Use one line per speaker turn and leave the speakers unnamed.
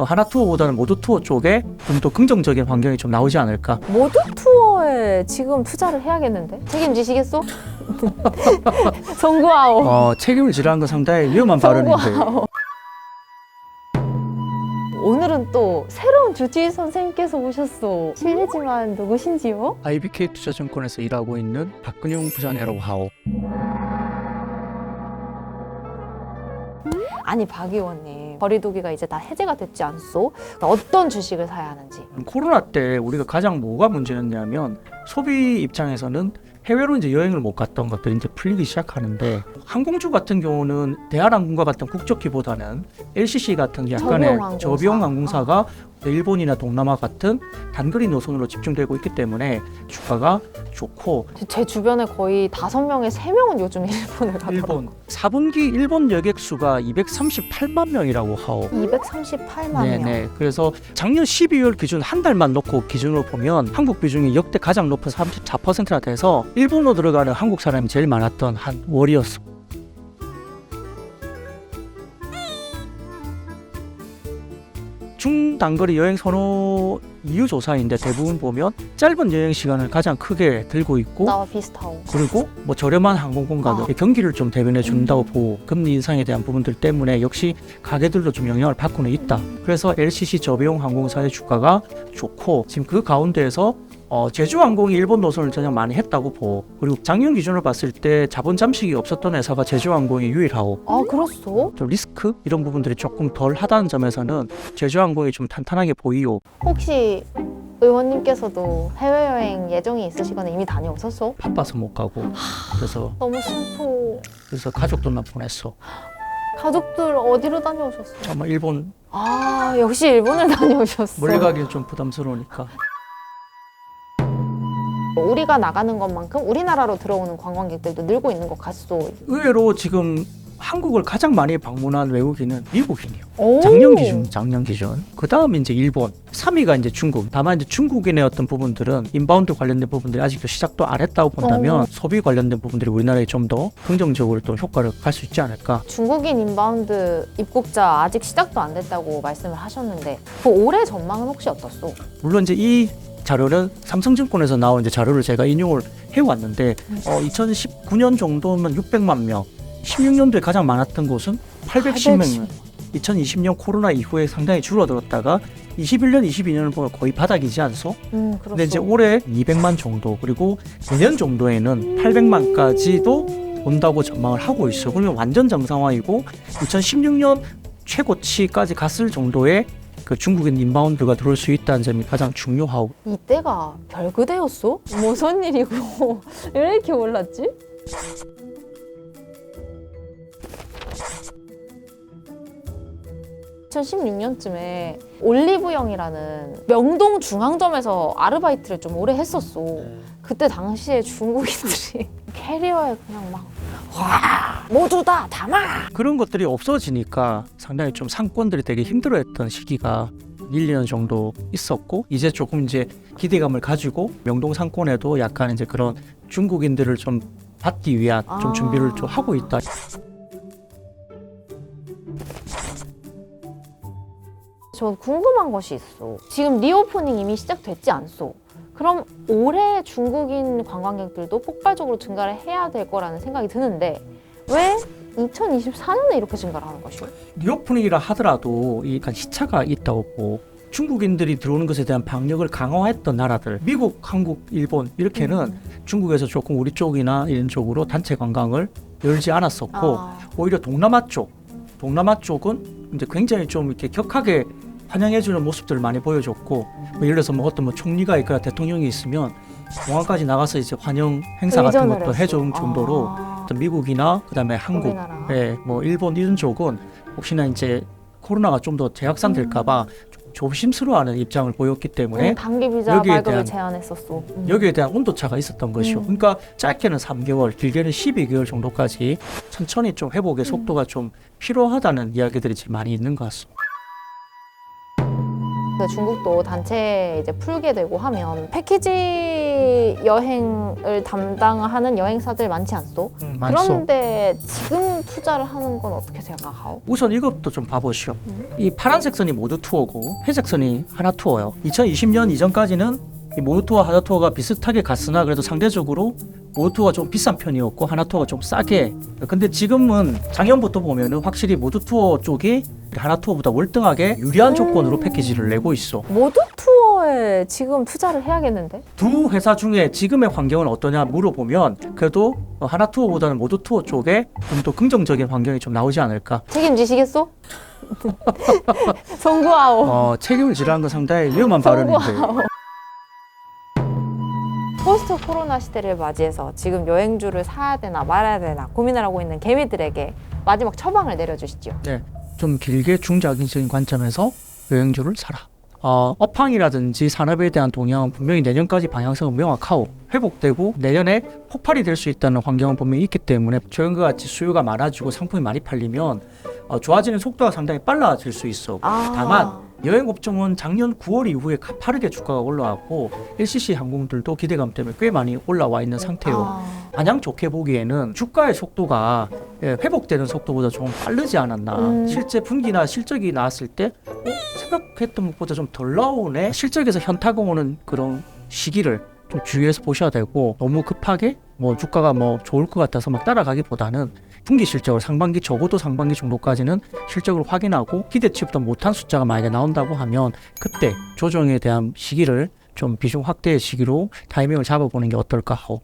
하나 투어보다는 모두 투어 쪽에 좀 더 긍정적인 환경이 좀 나오지 않을까.
모두 투어에 지금 투자를 해야겠는데? 책임지시겠어? 송구하오.
책임을 지라는 건 상당히 위험한 발언인데.
오늘은 또 새로운 주치의 선생님께서 오셨어. 실례지만 누구신지요?
IBK 투자증권에서 일하고 있는 박근용 부장이라고 하오.
아니 박 의원님, 거리두기가 이제 다 해제가 됐지 않소? 어떤 주식을 사야 하는지.
코로나 때 우리가 가장 뭐가 문제였냐면 소비 입장에서는 해외로 이제 여행을 못 갔던 것들이 이제 풀리기 시작하는데, 항공주 같은 경우는 대한항공과 같은 국적기보다는 LCC 같은 약간의 저비용 항공사가 일본이나 동남아 같은 단거리 노선으로 집중되고 있기 때문에 주가가 좋고,
제 주변에 거의 5명에 3명은 요즘 일본을 가더라고요.
일본 4분기 일본 여객 수가 238만 명이라고 하오.
238만 명.
네네. 그래서 작년 12월 기준 한 달만 놓고 기준으로 보면 한국 비중이 역대 가장 높은 34%나 돼서 일본으로 들어가는 한국 사람이 제일 많았던 한 월이었어. 중단거리 여행 선호 이유 조사인데 대부분 보면 짧은 여행 시간을 가장 크게 들고 있고,
나와 비슷하고.
그리고 뭐 저렴한 항공권 가격, 경기를 좀 대변해 준다고 보고, 금리 인상에 대한 부분들 때문에 역시 가게들도 좀 영향을 받고는 있다. 그래서 LCC 저비용 항공사의 주가가 좋고, 지금 그 가운데에서 제주항공이 일본 노선을 전혀 많이 했다고 보고, 그리고 작년 기준으로 봤을 때 자본 잠식이 없었던 회사가 제주항공이 유일하고,
아, 그렇소?
좀 리스크 이런 부분들이 조금 덜 하다는 점에서는 제주항공이 좀 탄탄하게 보이요.
혹시 의원님께서도 해외여행 예정이 있으시거나 이미 다녀오셨어?
바빠서 못 가고,
너무 슬퍼.
그래서 가족들만 보냈어.
가족들 어디로 다녀오셨어?
아마 일본
아, 역시 일본을 다녀오셨어.
멀리 가기는 좀 부담스러우니까.
우리가 나가는 것만큼 우리나라로 들어오는 관광객들도 늘고 있는 것 같소.
의외로 지금 한국을 가장 많이 방문한 외국인은 미국인이요.
오.
작년 기준. 그 다음 이제 일본, 3위가 이제 중국. 다만 이제 중국인의 어떤 부분들은 인바운드 관련된 부분들이 아직도 시작도 안 했다고 본다면 소비 관련된 부분들이 우리나라에 좀 더 긍정적으로 또 효과를 갈 수 있지 않을까.
중국인 인바운드 입국자 아직 시작도 안 됐다고 말씀을 하셨는데 그 올해 전망은 혹시 어떻소?
물론 이제 이 자료는 삼성증권에서 나온 이제 자료를 제가 인용을 해왔는데 2019년 정도면 600만 명, 16년도에 가장 많았던 곳은 810만 명. 2020년 코로나 이후에 상당히 줄어들었다가 21년, 22년을 보면 거의 바닥이지 않소? 근데 이제 올해 200만 정도, 그리고 내년 정도에는 800만까지도 온다고 전망을 하고 있어. 그러면 완전 정상화이고 2016년 최고치까지 갔을 정도의 그 중국인 인바운드가 들어올 수 있다는 점이 가장 중요하고.
이때가 별그대였어? 무슨 일이고 왜 이렇게 올랐지? (2016년쯤에) 올리브영이라는 명동 중앙점에서 아르바이트를 좀 오래 했었어. 그때 당시에 중국인들이 캐리어에 그냥 막 와, 모두 다 담아!
그런 것들이 없어지니까 상당히 좀 상권들이 되게 힘들어했던 시기가 1년 정도 있었고, 이제 조금 이제 기대감을 가지고 명동 상권에도 약간 이제 그런 중국인들을 좀 받기 위한 좀 준비를 좀 하고 있다.
저 궁금한 것이 있어. 지금 리오프닝 이미 시작됐지 않소? 그럼 올해 중국인 관광객들도 폭발적으로 증가를 해야 될 거라는 생각이 드는데 왜 2024년에 이렇게 증가를 하는 것이오?
리오프닝이라 하더라도 약간 시차가 있다고 보고, 중국인들이 들어오는 것에 대한 방역을 강화했던 나라들, 미국, 한국, 일본 이렇게는 중국에서 조금 우리 쪽이나 이런 쪽으로 단체 관광을 열지 않았었고, 오히려 동남아 쪽은 이제 굉장히 좀 이렇게 격하게 환영해주는 모습들을 많이 보여줬고, 뭐 예를 들어서 뭐 어떤 뭐 총리가 있거나 대통령이 있으면 공항까지 나가서 이제 환영 행사 같은 것도 해줄 정도로 어떤 미국이나 그다음에 한국, 뭐 일본 이런 쪽은 혹시나 이제 코로나가 좀 더 재확산될까봐 조심스러워하는 입장을 보였기 때문에
단기 비자 발급을 제한했었어.
여기에 대한 온도차가 있었던 것이요. 그러니까 짧게는 3개월, 길게는 12개월 정도까지 천천히 좀 회복의 속도가 좀 필요하다는 이야기들이 지금 많이 있는 것 같습니다.
중국도 단체 이제 풀게 되고 하면 패키지 여행을 담당하는 여행사들 많지 않소?
많소.
그런데 지금 투자를 하는 건 어떻게 생각하오?
우선 이것도 좀 봐보시오. 이 파란색 선이 모두 투어고 회색 선이 하나 투어요. 2020년 이전까지는 이 모두 투어, 하나 투어가 비슷하게 갔으나 그래도 상대적으로 모두 투어가 좀 비싼 편이었고 하나 투어가 좀 싸게. 근데 지금은 작년부터 보면은 확실히 모두 투어 쪽이 하나 투어보다 월등하게 유리한 조건으로 패키지를 내고 있어.
모두 투어에 지금 투자를 해야겠는데?
두 회사 중에 지금의 환경은 어떠냐 물어보면 그래도 하나 투어보다는 모두 투어 쪽에 좀 더 긍정적인 환경이 좀 나오지 않을까.
책임지시겠소? 송구하오.
책임을 지라는 건 상당히 위험한 발언인데.
포스트 코로나 시대를 맞이해서 지금 여행주를 사야 되나 말아야 되나 고민을 하고 있는 개미들에게 마지막 처방을 내려주시죠.
네, 좀 길게 중장기적인 관점에서 여행주를 사라. 업황이라든지 산업에 대한 동향은 분명히 내년까지 방향성은 명확하고 회복되고 내년에 폭발이 될 수 있다는 환경은 분명히 있기 때문에 최근과 같이 수요가 많아지고 상품이 많이 팔리면 좋아지는 속도가 상당히 빨라질 수 있어. 다만 여행업종은 작년 9월 이후에 빠르게 주가가 올라왔고 LCC 항공들도 기대감 때문에 꽤 많이 올라와 있는 상태예요. 가장 좋게 보기에는 주가의 속도가 회복되는 속도보다 조금 빠르지 않았나. 실제 분기나 실적이 나왔을 때 생각했던 것보다 좀 덜 나오네. 실적에서 현타가 오는 그런 시기를 좀 주의해서 보셔야 되고 너무 급하게 주가가 좋을 것 같아서 막 따라가기보다는 분기 실적을 상반기 적어도 상반기 정도까지는 실적을 확인하고 기대치보다 못한 숫자가 만약에 나온다고 하면 그때 조정에 대한 시기를 좀 비중 확대의 시기로 타이밍을 잡아보는 게 어떨까 하고